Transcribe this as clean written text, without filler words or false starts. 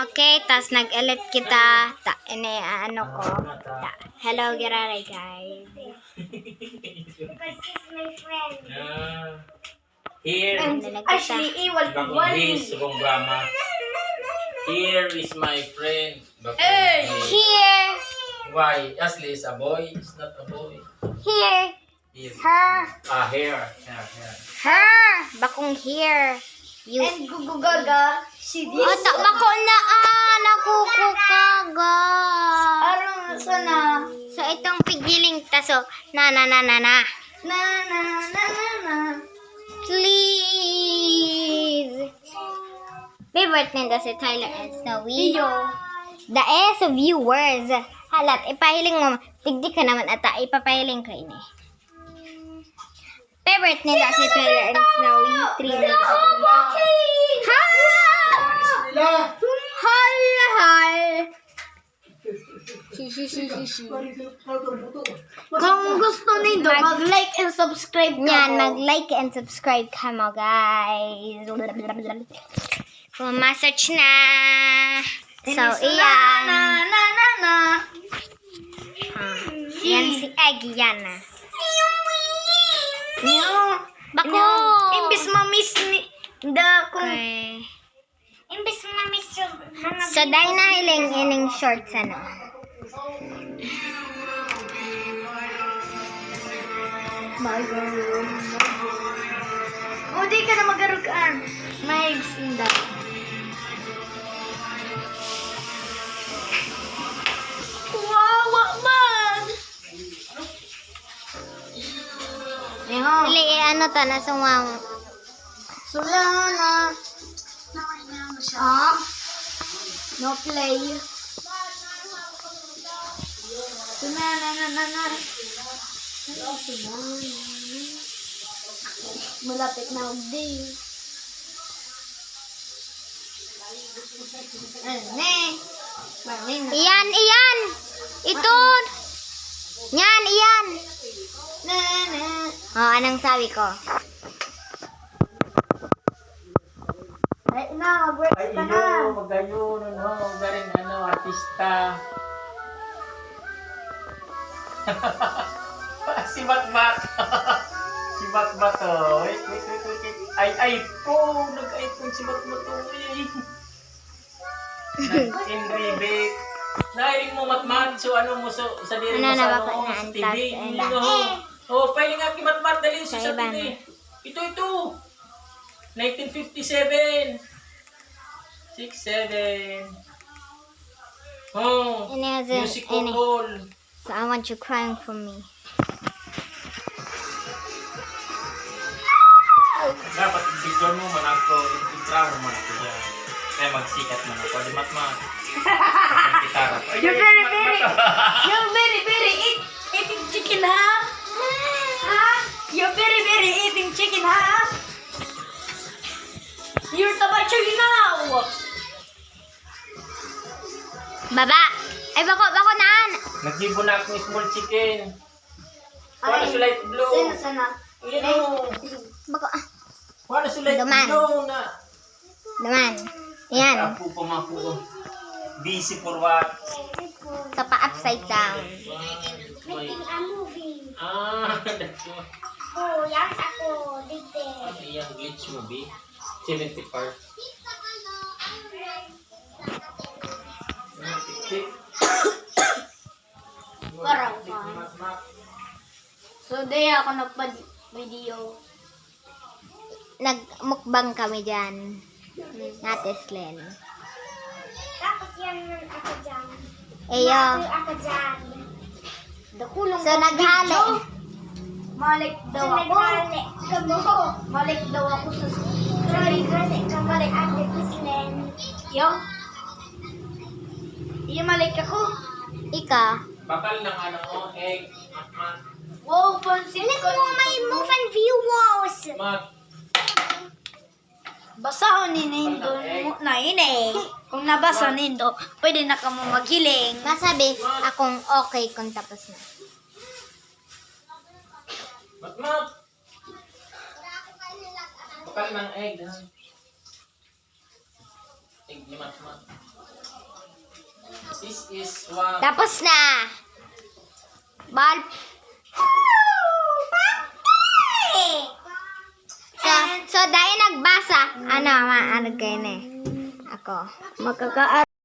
Okay, tas nag-elit kita. Ano ko. Hello, Giraray, guys. Because he's my friend. Here, Actually, iwan ko his Gonggama. Here is my friend. Here. Why? Ashley is a boy. It's not a boy. Here. Here. Her. Here. Her. Bakong here. You. And gugugaga. Si this. Oh, bako na nakukukaga. Parang sana. So, itong pigiling taso. Na. Na. Please. Favorite nito si Tyler and Snowy. The S of viewers. Halat, ipahiling mo. Tigdi ka naman ata. Ipapahiling ko ini. Favorite nila si Tyler and Snowy. 3 minutes. Hi! Kung gusto nindo, mag-like and subscribe ka Yan, mo. mag-like and subscribe ka mo, guys. Pumasok na. So, iyan. Na. Yan si Eggy, yan na. Bako! Imbis ma-miss ni... kung... Okay. Imbis ma-miss yung... So, dahil nahiling ining shorts, ano? O, di ka na magarugaan. May sinda. Wawa man! Dili, ano to, nasumang... Sulana. No play. Sulana. Malapit na ugdi. Iyan! Ito! Yan, iyan! Oh, anong sabi ko? Ay, mag-work Ay, ka na. magayon, galing, artista. Si Batbat. Si Batbat, oh. Wait. Ay, iPhone. Nag-iPhone si Batbat, oh. Nag-enribit. Nahiling mo matmat, so mo sa diri mo Ano na sa ba ko sa inaantas? TV. Ayun. Pwede nga kimatmat dali sa Sa iba TV. Ito. 1957. 67. Oh, Ini has music ini. hall. So, I want you crying for me. Dapat video mo man ako, intro mo man ako dyan. Kaya magsikat man ako. Di matmat. Gitara. You're very eating chicken, ha? You're very eating chicken, ha? You're tabachuli now. Baba! Ay, bako naan! Naggibo na akong small chicken. Wala sa light blue. Sana. Ayan o. Bako, Wala sa light Duman. blue na. naman. Yan. Apo pamapo. Busy for what? So, pa-upside down. Making a movie. That's what. Oh, yan ako. Dite. Ano yung glitch movie? 70 part. Parang So, di ako nagpa-video. Nagmukbang kami dyan. Natislen. Tapos yan ako dyan. Eyo. Ako dyan. Dakulong So, naghali. Malik daw ako. Malik daw ako sa Malik ate Pislen. Yo. Iyo malik ako. Ika. Bakal ng egg. Wow, pansin ko. may move and viewers. Mat. Basahon ni Nindo na ini. Kung nabasa Nindo, pwede na ka mo maghiling. Masabi akong okay kung tapos na. Mat. Bakal ng egg. Egg ni Mat. This is one. Tapos na. Ball. So dahil nagbasa, ano kayo na eh. Ako.